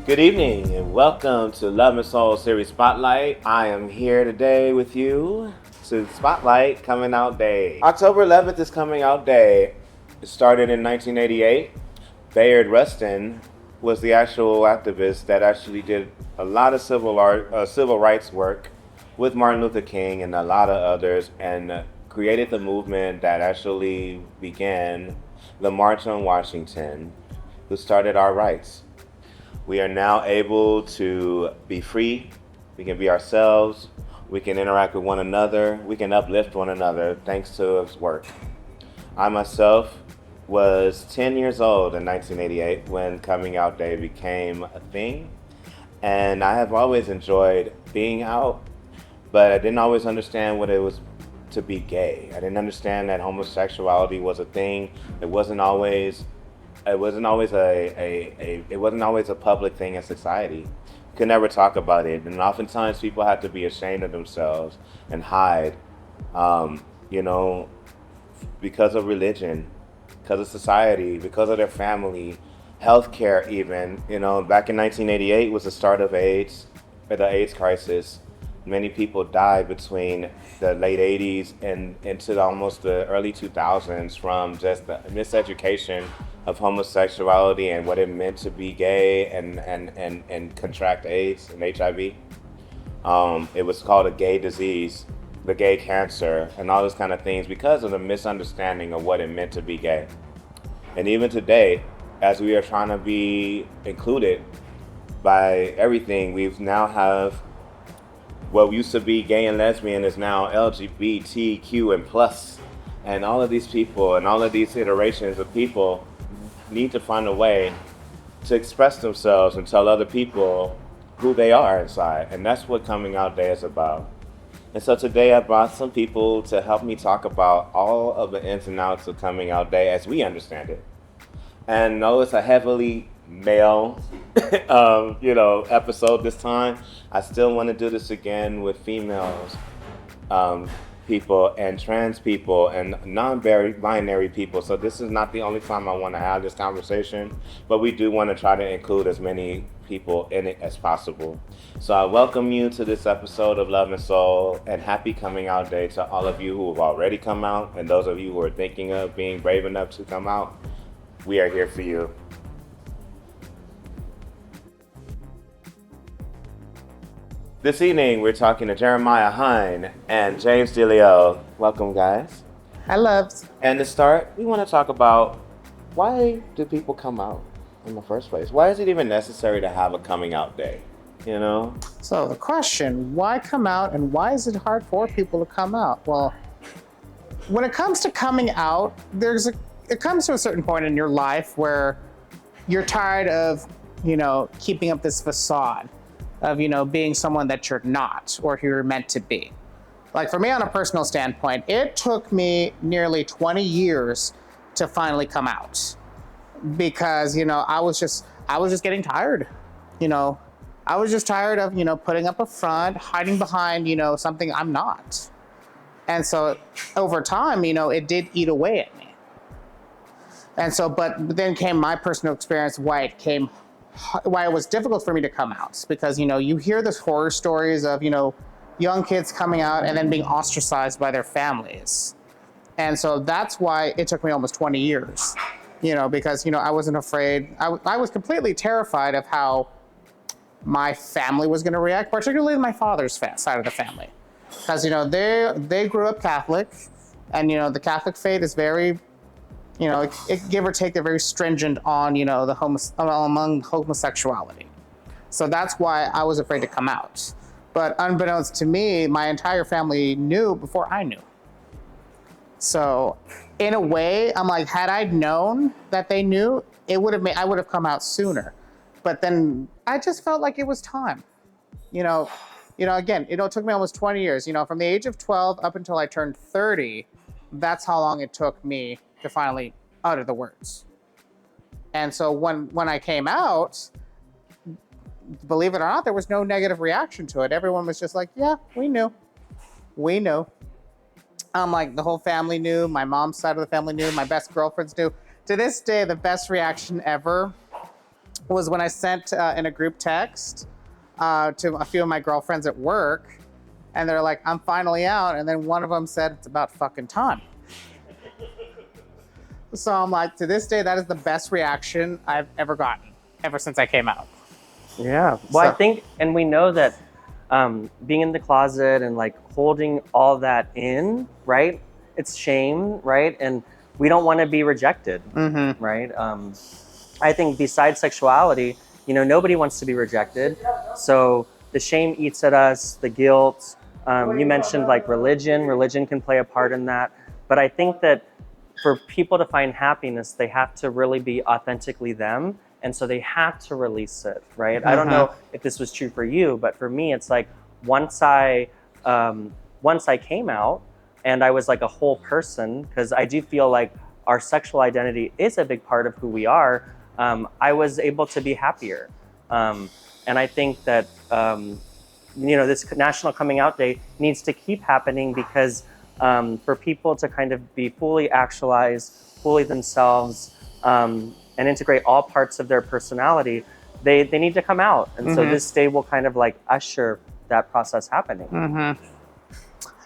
Good evening and welcome to Love and Soul Series Spotlight. I am here today with you to Spotlight Coming Out Day. October 11th is Coming Out Day. It started in 1988. Bayard Rustin was the actual activist that actually did a lot of civil rights work with Martin Luther King and a lot of others, and created the movement that actually began the March on Washington, who started our rights. We are now able to be free. We can be ourselves. We can interact with one another. We can uplift one another thanks to his work. I myself was 10 years old in 1988 when Coming Out Day became a thing. And I have always enjoyed being out, but I didn't always understand what it was to be gay. I didn't understand that homosexuality was a thing. It wasn't always a public thing in society. You could never talk about it, and oftentimes people have to be ashamed of themselves and hide, you know, because of religion, because of society, because of their family, healthcare even. You know, back in 1988 was the start of AIDS, or the AIDS crisis. Many people died between the late 80s and into almost the early 2000s from just the miseducation of homosexuality and what it meant to be gay and contract AIDS and HIV. It was called a gay disease, the gay cancer, and all those kind of things because of the misunderstanding of what it meant to be gay. And even today, as we are trying to be included by everything, we now have what used to be gay and lesbian is now LGBTQ and plus. And all of these people and all of these iterations of people need to find a way to express themselves and tell other people who they are inside. And that's what Coming Out Day is about. And so today I brought some people to help me talk about all of the ins and outs of Coming Out Day as we understand it. And though it's a heavily male episode this time, I still want to do this again with females, people and trans people and non-binary people. So this is not the only time I want to have this conversation, but we do want to try to include as many people in it as possible. So I welcome you to this episode of Love and Soul, and happy Coming Out Day to all of you who have already come out and those of you who are thinking of being brave enough to come out. We are here for you. This evening, we're talking to Jeremiah Hine and James DeLeo. Welcome, guys. I loved. And to start, we want to talk about, why do people come out in the first place? Why is it even necessary to have a coming out day? You know? So the question, why come out and why is it hard for people to come out? Well, when it comes to coming out, it comes to a certain point in your life where you're tired of, keeping up this facade of, being someone that you're not or who you're meant to be. Like for me, on a personal standpoint, it took me nearly 20 years to finally come out because, I was just getting tired. I was just tired of, putting up a front, hiding behind, something I'm not. And so over time, it did eat away at me. And so, but then came my personal experience why it was difficult for me to come out, because you hear the horror stories of young kids coming out and then being ostracized by their families, and so that's why it took me almost 20 years, because I wasn't afraid. I was completely terrified of how my family was going to react, particularly my father's side of the family, because they grew up Catholic, and the Catholic faith is very, it give or take, they're very stringent on, among homosexuality. So that's why I was afraid to come out. But unbeknownst to me, my entire family knew before I knew. So in a way, I'm like, had I known that they knew, I would have come out sooner. But then I just felt like it was time. Again, it took me almost 20 years, from the age of 12 up until I turned 30. That's how long it took me to finally utter the words. And so when I came out, believe it or not, there was no negative reaction to it. Everyone was just like, yeah, we knew. Like the whole family knew, my mom's side of the family knew, my best girlfriends knew. To this day, the best reaction ever was when I sent in a group text to a few of my girlfriends at work, and they're like, I'm finally out. And then one of them said, it's about fucking time. So I'm like, to this day, that is the best reaction I've ever gotten, ever since I came out. Yeah. Well, I So- think, and we know that being in the closet and like holding all that in, right? It's shame, right? And we don't want to be rejected, Mm-hmm. right? I think besides sexuality, nobody wants to be rejected. So the shame eats at us, the guilt. You mentioned like religion. Religion can play a part in that. But I think that for people to find happiness, they have to really be authentically them. And so they have to release it, right? I don't know if this was true for you, but for me, it's like once I came out and I was like a whole person, because I do feel like our sexual identity is a big part of who we are. I was able to be happier. And I think that, this National Coming Out Day needs to keep happening because for people to kind of be fully actualized, fully themselves, and integrate all parts of their personality, they need to come out. And so this day will kind of like usher that process happening. Mm-hmm.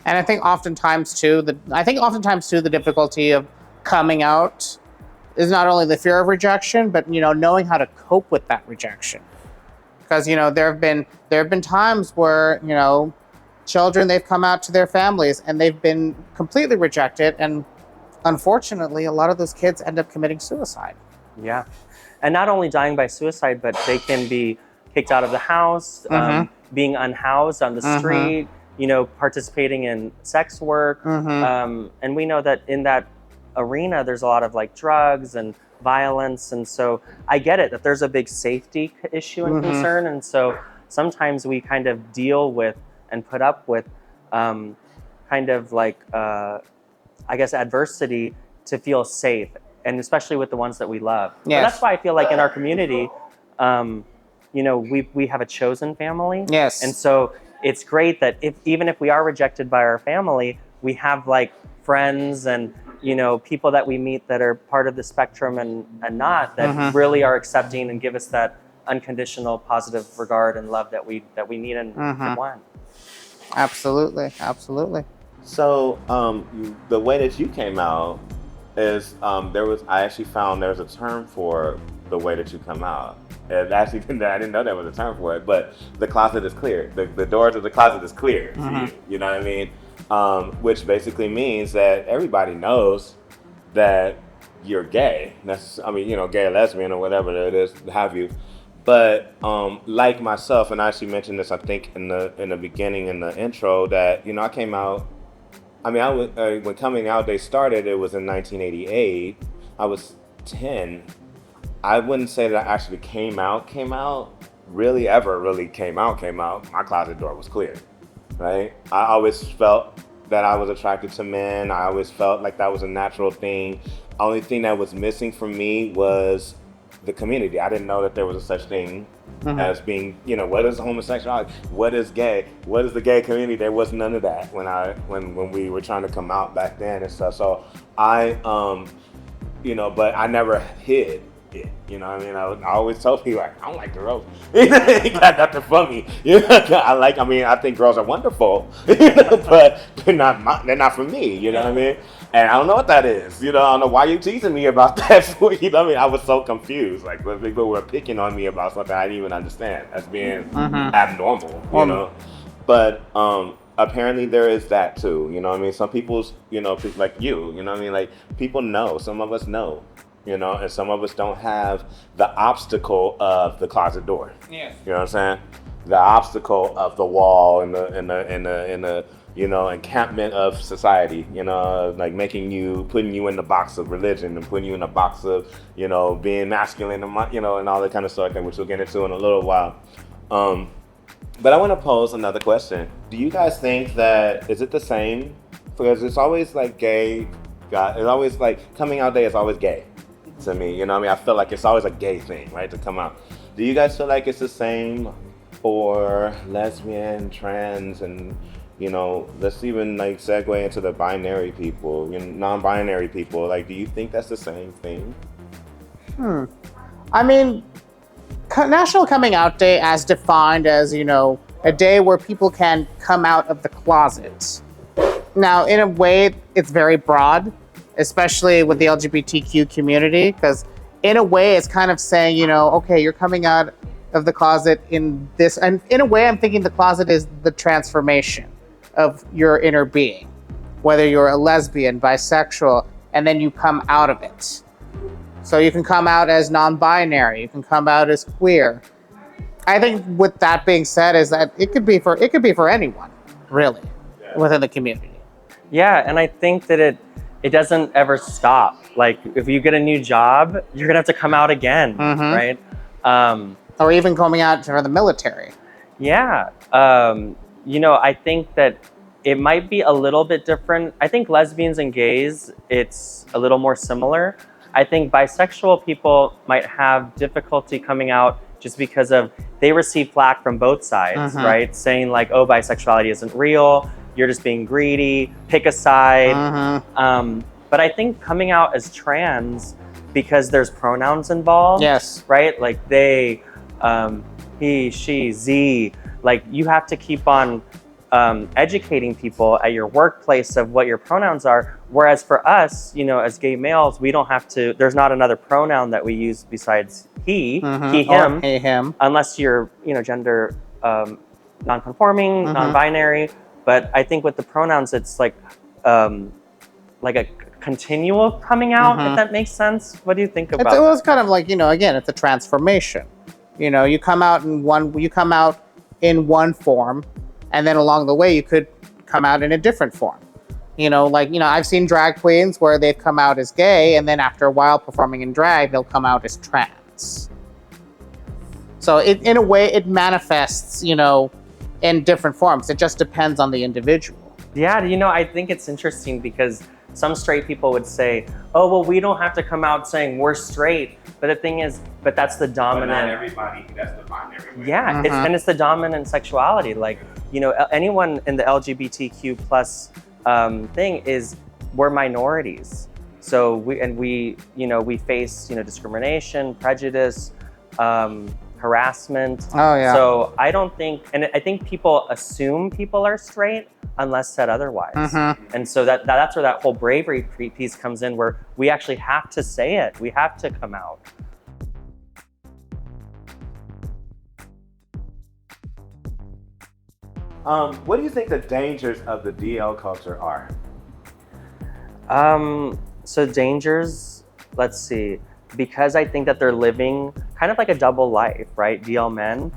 And I think oftentimes too, the difficulty of coming out is not only the fear of rejection, but knowing how to cope with that rejection. Because there have been times where children, they've come out to their families and they've been completely rejected, and unfortunately, a lot of those kids end up committing suicide. Yeah. And not only dying by suicide, but they can be kicked out of the house, being unhoused on the street, participating in sex work. And we know that in that arena, there's a lot of like drugs and violence. And so I get it that there's a big safety issue and concern. And so sometimes we kind of deal with and put up with kind of like, I guess, adversity to feel safe. And especially with the ones that we love. Yes. And that's why I feel like in our community, we have a chosen family. Yes. And so it's great that even if we are rejected by our family, we have like friends and people that we meet that are part of the spectrum and not, that really are accepting and give us that unconditional positive regard and love that we need and want. Absolutely. So the way that you came out is I actually found there's a term for the way that you come out. And actually, I didn't know there was a term for it, but the closet is clear. The door to the closet is clear to you. You know what I mean? Which basically means that everybody knows that you're gay. Gay or lesbian or whatever it is, have you. But like myself, and I actually mentioned this, I think in the beginning, in the intro, that I came out. When Coming Out Day started, it was in 1988. I was 10. I wouldn't say that I actually came out, really came out. My closet door was clear, right? I always felt that I was attracted to men. I always felt like that was a natural thing. Only thing that was missing from me was the community. I didn't know that there was a such thing as being, what is homosexuality? What is gay? What is the gay community? There was none of that when we were trying to come out back then and stuff. So I, but I never hid it. I always told people, like, I don't like girls. He got nothing for me. I think girls are wonderful, but they're not for me. You know what I mean? And I don't know what that is. I don't know why you teasing me about that. I was so confused. Like when people were picking on me about something I didn't even understand as being abnormal. But apparently there is that too. Some people's, people like you. Like people know. Some of us know. And some of us don't have the obstacle of the closet door. Yes. You know what I'm saying? The obstacle of the wall and the encampment of society. Like putting you in the box of religion and putting you in the box of being masculine and and all that kind of stuff, which we'll get into in a little while. But I want to pose another question. Do you guys think that is it the same? Because it's always like gay. It's always like Coming Out Day is always gay. To me, I feel like it's always a gay thing, right, to come out. Do you guys feel like it's the same for lesbian, trans, and let's even like segue into the binary people, non-binary people? Like, do you think that's the same thing? National Coming Out Day, as defined as, a day where people can come out of the closet. Now, in a way, it's very broad, especially with the LGBTQ community, because in a way, it's kind of saying, okay, you're coming out of the closet in this, and in a way, I'm thinking the closet is the transformation of your inner being, whether you're a lesbian, bisexual, and then you come out of it. So you can come out as non-binary, you can come out as queer. I think with that being said, is that it could be for anyone, really, within the community. Yeah, and I think that it doesn't ever stop. Like if you get a new job, you're gonna have to come out again, right? Or even coming out for the military. Yeah, I think that it might be a little bit different. I think lesbians and gays, it's a little more similar. I think bisexual people might have difficulty coming out just because they receive flack from both sides, right? Saying like, oh, bisexuality isn't real, you're just being greedy, pick a side. But I think coming out as trans, because there's pronouns involved, yes, right? Like they, he, she, z, like you have to keep on educating people at your workplace of what your pronouns are. Whereas for us, as gay males, we don't have to, there's not another pronoun that we use besides he, him, or he, him, unless you're, gender non-conforming, non-binary. But I think with the pronouns, it's like a continual coming out, if that makes sense. What do you think about it? It's kind of like, again, it's a transformation. You come out in one form, and then along the way, you could come out in a different form. I've seen drag queens where they've come out as gay, and then after a while performing in drag, they'll come out as trans. So in a way, it manifests, in different forms. It just depends on the individual. Yeah, I think it's interesting because some straight people would say, oh, well, we don't have to come out saying we're straight. But the thing is, that's the dominant. But not everybody, that's the binary way. Yeah, it's the dominant sexuality. Like, anyone in the LGBTQ plus thing we're minorities. So we face, discrimination, prejudice, harassment. Oh, yeah. So I don't think, and I think people assume people are straight unless said otherwise. And so that's where that whole bravery piece comes in, where we actually have to say it. We have to come out. What do you think the dangers of the DL culture are? So dangers, let's see, because I think that they're living kind of like a double life, right? DL men,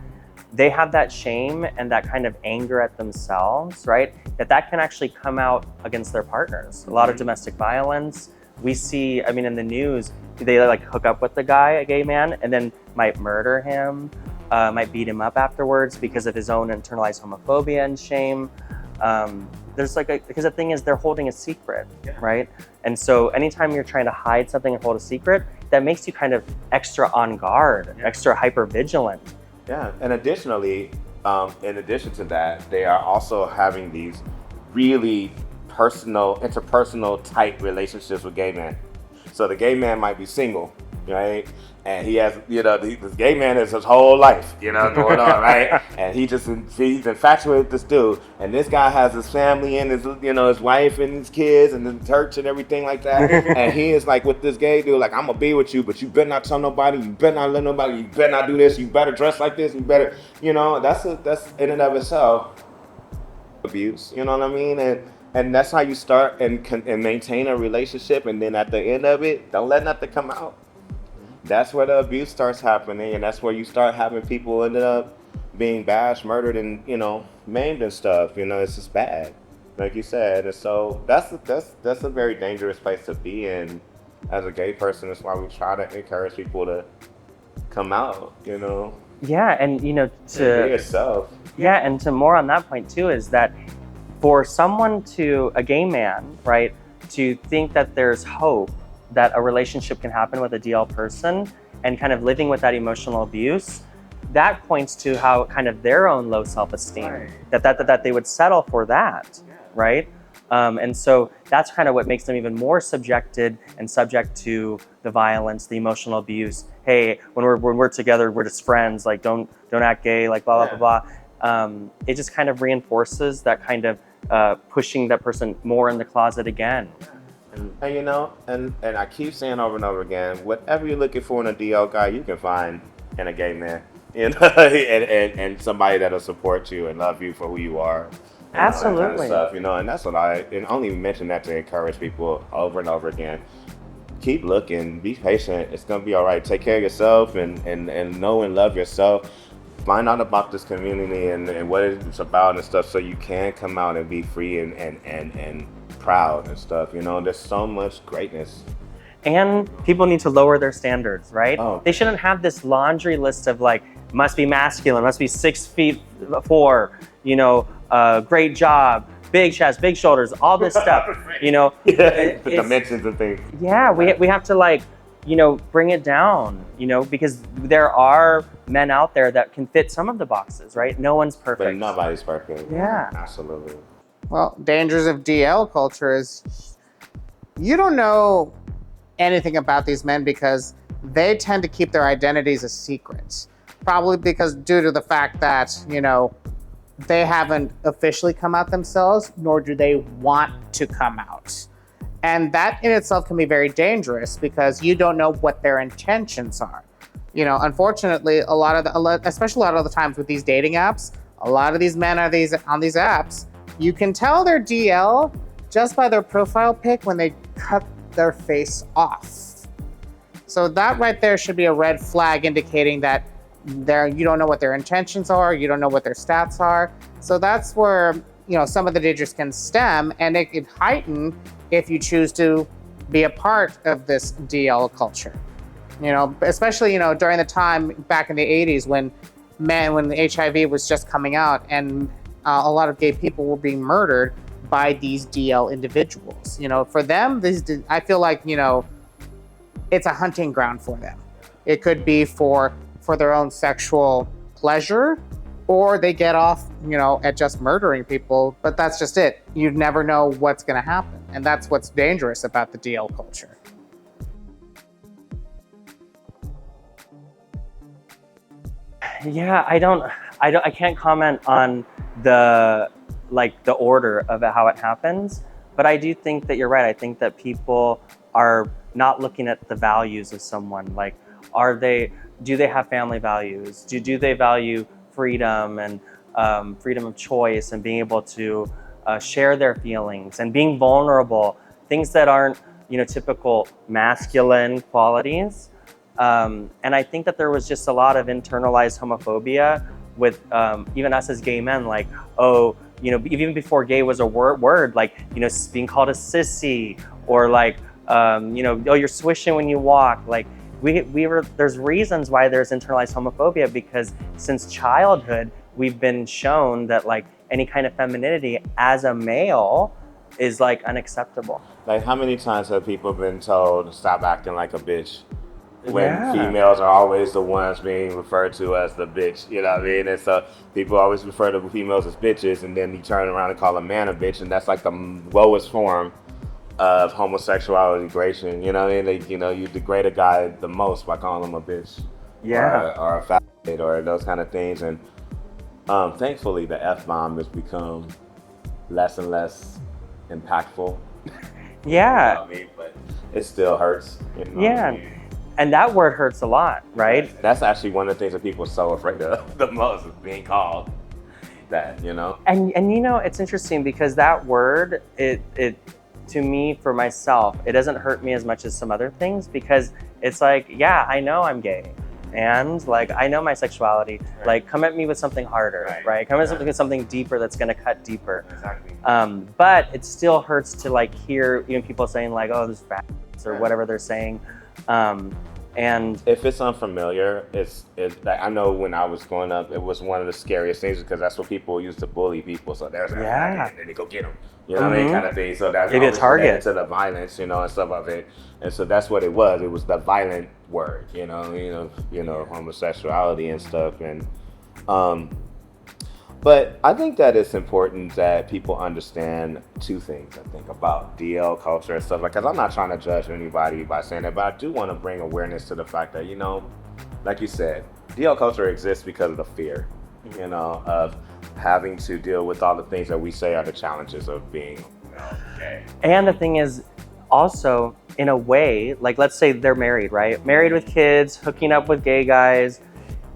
they have that shame and that kind of anger at themselves, right? That can actually come out against their partners. A lot of domestic violence. We see, in the news, they like hook up with the guy, a gay man, and then might murder him, might beat him up afterwards because of his own internalized homophobia and shame. Because the thing is, they're holding a secret, right? And so anytime you're trying to hide something and hold a secret, that makes you kind of extra on guard, extra hyper vigilant. Yeah, and additionally, in addition to that, they are also having these really interpersonal tight relationships with gay men. So the gay man might be single, right? And he has, this gay man is his whole life, going on, right? And he's infatuated with this dude. And this guy has his family and his wife and his kids and the church and everything like that. And he is like with this gay dude, like, I'm gonna be with you, but you better not tell nobody, you better not let nobody, you better not do this, you better dress like this, you better, that's in and of itself abuse, you know what I mean? And that's how you start and maintain a relationship. And then at the end of it, don't let nothing come out. That's where the abuse starts happening, and that's where you start having people ended up being bashed, murdered, and maimed and stuff. It's just bad, like you said. And so that's a very dangerous place to be in as a gay person. That's why we try to encourage people to come out. Yeah, and to be yourself. Yeah, and to more on that point too is that for a gay man, right, to think that there's hope that a relationship can happen with a DL person and kind of living with that emotional abuse, that points to how kind of their own low self-esteem, that they would settle for that, right? And so that's kind of what makes them even more subjected and subject to the violence, the emotional abuse. Hey, when we're together, we're just friends. Like don't act gay. Like blah blah blah blah. It just kind of reinforces that kind of pushing that person more in the closet again. And you know, and I keep saying over and over again, whatever you're looking for in a DL guy, you can find in a gay man. You know, and somebody that'll support you and love you for who you are. And all that kind of Absolutely. stuff, you know, and that's what and only mention that to encourage people over and over again. Keep looking, be patient. It's gonna be all right. Take care of yourself and know and love yourself. Find out about this community and what it's about and stuff, so you can come out and be free and proud and stuff. You know, there's so much greatness. And people need to lower their standards, right? Oh. They shouldn't have this laundry list of like, must be masculine, must be 6'4", you know, great job, big chest, big shoulders, all this stuff, you know. Yeah, the dimensions and things. Yeah, we have to like, you know, bring it down, you know, because there are men out there that can fit some of the boxes, right? No one's perfect. But nobody's perfect. Yeah. Absolutely. Well, dangers of DL culture is you don't know anything about these men because they tend to keep their identities a secret. Probably because due to the fact that, you know, they haven't officially come out themselves, nor do they want to come out. And that in itself can be very dangerous because you don't know what their intentions are. You know, unfortunately, especially a lot of the times with these dating apps, a lot of these men are on these apps. You can tell they're DL just by their profile pic when they cut their face off. So that right there should be a red flag indicating that you don't know what their intentions are, you don't know what their stats are. So that's where, you know, some of the dangers can stem, and it could heighten if you choose to be a part of this DL culture. You know, especially, you know, during the time back in the 80s when the HIV was just coming out and a lot of gay people were being murdered by these DL individuals. You know, for them, I feel like, you know, it's a hunting ground for them. It could be for their own sexual pleasure, or they get off, you know, at just murdering people, but that's just it. You never know what's gonna happen. And that's what's dangerous about the DL culture. Yeah, I can't comment on the order of how it happens, but I do think that you're right. I think that people are not looking at the values of someone. Like, do they have family values? Do they value freedom and freedom of choice and being able to share their feelings and being vulnerable, things that aren't, you know, typical masculine qualities. And I think that there was just a lot of internalized homophobia with even us as gay men, like, oh, you know, even before gay was a word, like, you know, being called a sissy, or like, you know, oh, you're swishing when you walk. Like, there's reasons why there's internalized homophobia, because since childhood, we've been shown that like any kind of femininity as a male is like unacceptable. Like, how many times have people been told, stop acting like a bitch? When Yeah. females are always the ones being referred to as the bitch, you know what I mean? And so people always refer to females as bitches, and then you turn around and call a man a bitch, and that's like the lowest form of homosexuality degradation. You know what I mean? Like, you know, you degrade a guy the most by calling him a bitch, Yeah. or a faggot, or those kind of things. And thankfully, the F-bomb has become less and less impactful. Yeah. You know what I mean? But it still hurts. You know Yeah. what I mean? And that word hurts a lot, right? That's actually one of the things that people are so afraid of the most, is being called that, you know? And you know, it's interesting because that word, it to me, for myself, it doesn't hurt me as much as some other things, because it's like, yeah, I know I'm gay. And like, I know my sexuality. Right. Like, come at me with something harder, right? Come at me with something deeper that's gonna cut deeper. Exactly. But it still hurts to like hear even people saying like, oh, this fat, or Right. whatever they're saying. And If it's unfamiliar, it's like, I know when I was growing up, it was one of the scariest things, because that's what people used to bully people. So there's that, Yeah. and then they go get them, you know what I mean, Mhm. kind of thing. So that's Give you a always target. connected to the violence, you know, and stuff of it. And so that's what it was. It was the violent word, you know, homosexuality and stuff. And But I think that it's important that people understand two things, I think, about DL culture and stuff like, because I'm not trying to judge anybody by saying that, but I do want to bring awareness to the fact that, you know, like you said, DL culture exists because of the fear, you know, of having to deal with all the things that we say are the challenges of being, you know, gay. And the thing is, also, in a way, like let's say they're married, right? Married with kids, hooking up with gay guys.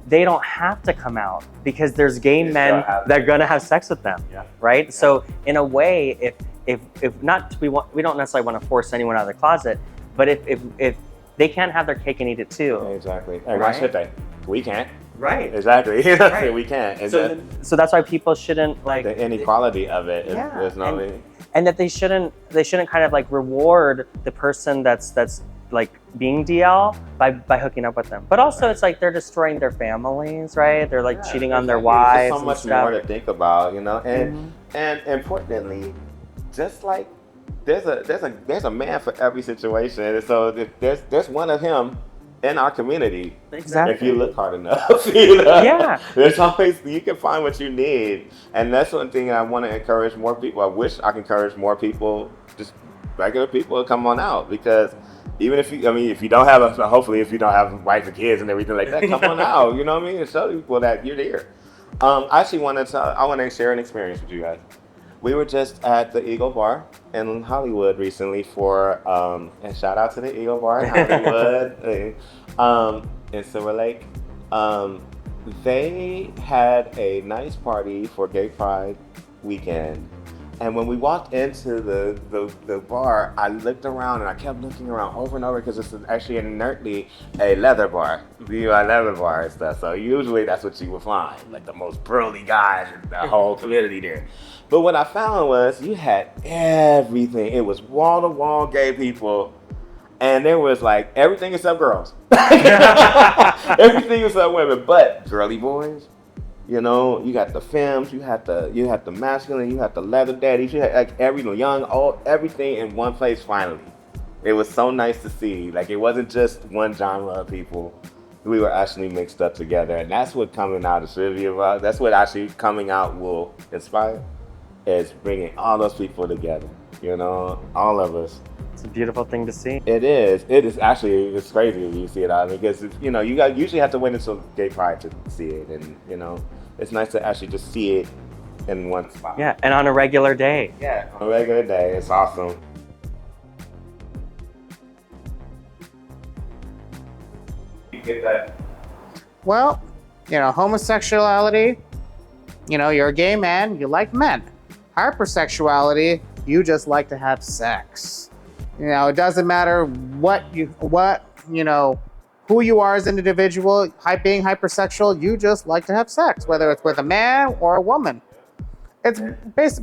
They don't have to come out because there's gay men that are gonna have sex with them, right? Yeah. So in a way, if not, we don't necessarily want to force anyone out of the closet, but if they can't have their cake and eat it too. Exactly. And why should they? We can't. Right. Exactly. Right. We can't. So that's why people shouldn't like the inequality of it. There's and that they shouldn't kind of like reward the person that's like being DL by hooking up with them. But also it's like they're destroying their families, right? They're like cheating on their wives. There's so much more to think about, you know. And importantly, just like there's a man for every situation. And so there's one of him in our community. Exactly. If you look hard enough, you know? Yeah. There's always, you can find what you need. And that's one thing I want to encourage more people. I wish I could encourage more people, just regular people, to come on out, because even if you don't have hopefully if you don't have wives and kids and everything like that, come on out, you know what I mean? And show people that you're there. I actually want to share an experience with you guys. We were just at the Eagle Bar in Hollywood recently for, and shout out to the Eagle Bar in Hollywood, in Silver Lake. They had a nice party for Gay Pride weekend. And when we walked into the bar, I looked around and I kept looking around over and over because it's actually inertly a leather bar, VUI leather bar and stuff. So usually that's what you would find, like the most burly guys in the whole community there. But what I found was you had everything. It was wall to wall gay people, and there was like everything except girls. Everything except women, but girly boys. You know, you got the femmes, you had the masculine, you had the leather daddies, you had like every young, old, everything in one place finally. It was so nice to see. Like, it wasn't just one genre of people. We were actually mixed up together, and that's what coming out is really about. That's what actually coming out will inspire, is bringing all those people together. You know, all of us. It's a beautiful thing to see. It is. It is actually. It's crazy when you see it out, because you know you usually have to wait until Gay Pride to see it, and you know. It's nice to actually just see it in one spot. Yeah, and on a regular day. Yeah, on a regular day. It's awesome. You get that? Well, you know, homosexuality, you know, you're a gay man, you like men. Hypersexuality, you just like to have sex. You know, it doesn't matter who you are as an individual, being hypersexual, you just like to have sex, whether it's with a man or a woman. It's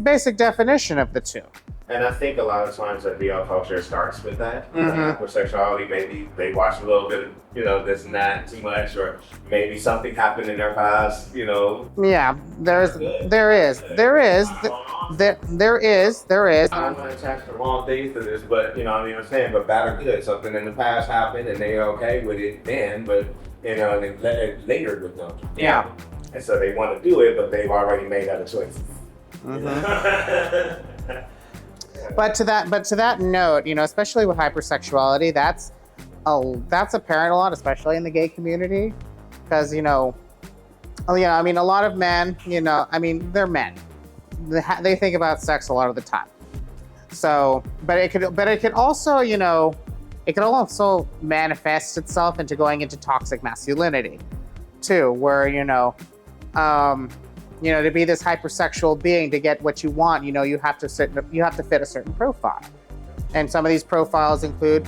basic definition of the two. And I think a lot of times that BL culture starts with that. Hypersexuality, maybe they watch a little bit of, you know, this and that too much, or maybe something happened in their past, you know. Yeah, there is. I don't want to attach the wrong things to this, but you know what I'm saying, but bad or good. Something in the past happened and they're okay with it then, but you know, and they lingered with them. Yeah. And so they want to do it, but they've already made other choices. But to that note, you know, especially with hypersexuality, that's apparent a lot, especially in the gay community, because you know, I mean, a lot of men, you know, I mean, they're men. They think about sex a lot of the time. So, but it could also, you know, it could also manifest itself into going into toxic masculinity, too, where to be this hypersexual being, to get what you want, you know, you have to fit a certain profile. And some of these profiles include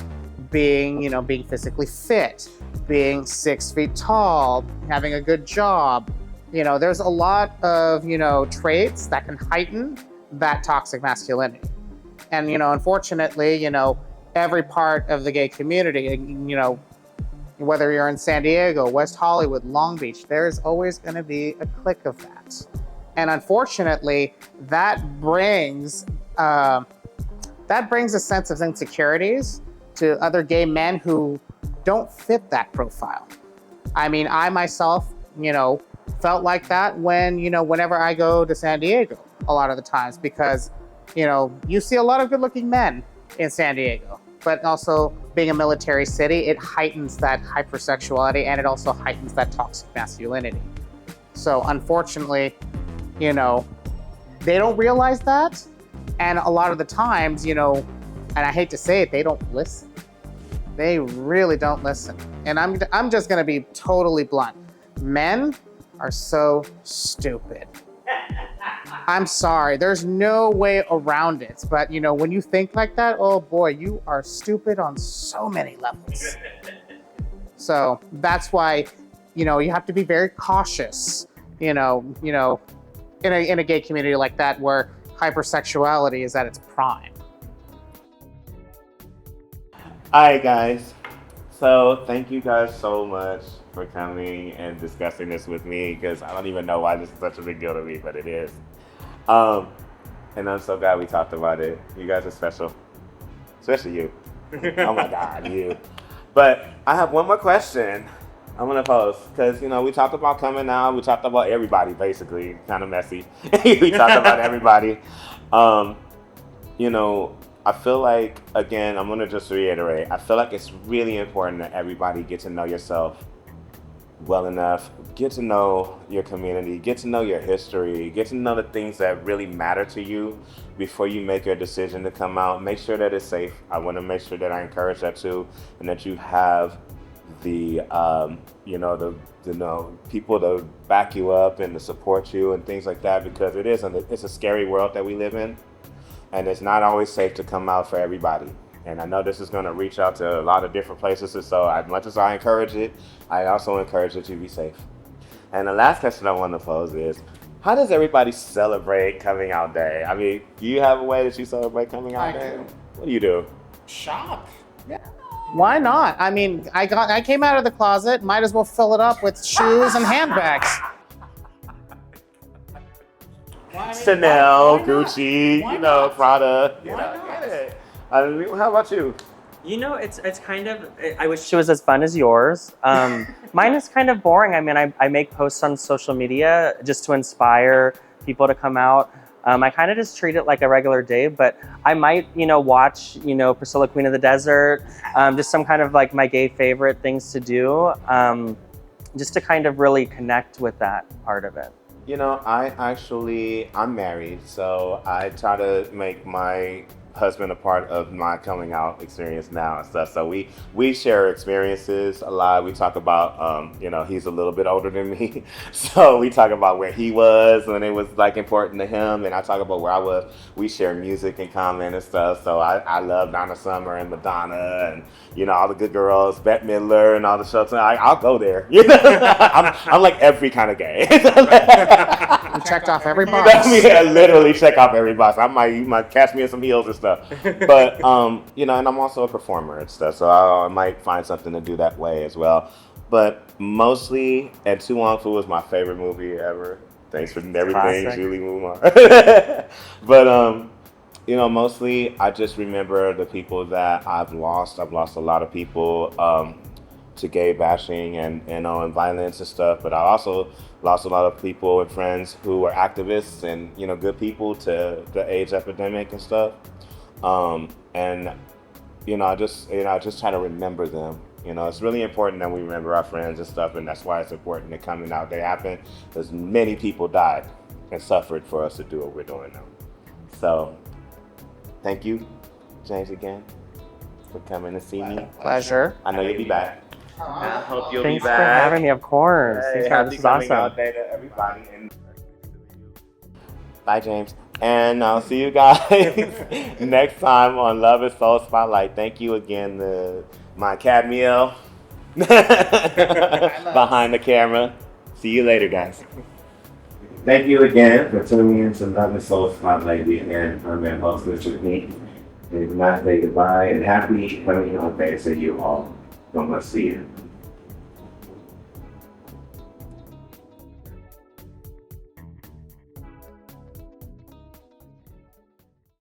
being physically fit, being 6 feet tall, having a good job. You know, there's a lot of, you know, traits that can heighten that toxic masculinity. And, you know, unfortunately, you know, every part of the gay community, you know, whether you're in San Diego, West Hollywood, Long Beach, there's always going to be a clique of that. And unfortunately, that brings a sense of insecurities to other gay men who don't fit that profile. I mean, I myself, you know, felt like that when, whenever I go to San Diego, a lot of the times, because, you see a lot of good looking men in San Diego, but also being a military city, it heightens that hypersexuality and it also heightens that toxic masculinity. So unfortunately, they don't realize that. And a lot of the times, and I hate to say it, they don't listen. They really don't listen. And I'm just gonna be totally blunt. Men are so stupid. I'm sorry, there's no way around it. But when you think like that, oh boy, you are stupid on so many levels. So that's why, you have to be very cautious, in a gay community like that where hypersexuality is at its prime. All right, guys. So thank you guys so much for coming and discussing this with me, because I don't even know why this is such a big deal to me, but it is. And I'm so glad we talked about it. You guys are special, especially you. Oh my God, you. But I have one more question I'm gonna pose, because we talked about coming out. We talked about everybody, basically, kind of messy. We talked about everybody. I feel like, again, I'm gonna just reiterate. I feel like it's really important that everybody get to know yourself well enough, get to know your community, get to know your history, get to know the things that really matter to you before you make your decision to come out. Make sure that it's safe. I want to make sure that I encourage that too, and that you have the people to back you up and to support you and things like that, because it's a scary world that we live in, and it's not always safe to come out for everybody. And I know this is going to reach out to a lot of different places, and so as much as I encourage it, I also encourage that you be safe. And the last question I want to pose is, how does everybody celebrate Coming Out Day? I mean, do you have a way that you celebrate Coming Out Day? do. What do you do? Shop. Yeah. Why not? I mean, I came out of the closet, might as well fill it up with shoes and handbags. Chanel, why not? Gucci, Why not? Prada. Why not? Get it. How about you? It's kind of, I wish it was as fun as yours. Mine is kind of boring. I mean, I make posts on social media just to inspire people to come out. I kind of just treat it like a regular day, but I might, watch, Priscilla Queen of the Desert, just some kind of like my gay favorite things to do, just to kind of really connect with that part of it. I'm married, so I try to make my husband a part of my coming out experience now and stuff. So we share experiences a lot. We talk about, he's a little bit older than me. So we talk about where he was when it was like important to him. And I talk about where I was. We share music in common and stuff. So I love Donna Summer and Madonna and, all the good girls, Bette Midler and all the shows. I'll go there. I'm like every kind of gay. You checked off every box. Yeah, literally check off every box. You might catch me in some heels and stuff. But, and I'm also a performer and stuff, so I might find something to do that way as well. But mostly, and Tu Wong Fu is my favorite movie ever. Thanks for everything, Classic. Julie Newmar. But, mostly I just remember the people that I've lost. I've lost a lot of people to gay bashing and violence and stuff. But I also lost a lot of people and friends who were activists and good people to the AIDS epidemic and stuff. I just try to remember them. It's really important that we remember our friends and stuff, and that's why it's important that Coming Out Day happened, because many people died and suffered for us to do what we're doing now. So, thank you, James, again, for coming to see me. Pleasure. I know you'll be back. I hope you'll Thanks be for back. having me, of course. Hey, Thanks for having happy This is Coming Out awesome. Day to everybody. Bye, James. And I'll see you guys next time on Love is Soul Spotlight. Thank you again to my Cadmiel behind the camera. See you later, guys. Thank you again for tuning in to Love is Soul Spotlight. Again, I'm your host, Richard Meek. And good night, say goodbye, and happy Coming Out Day to you all. Don't see you.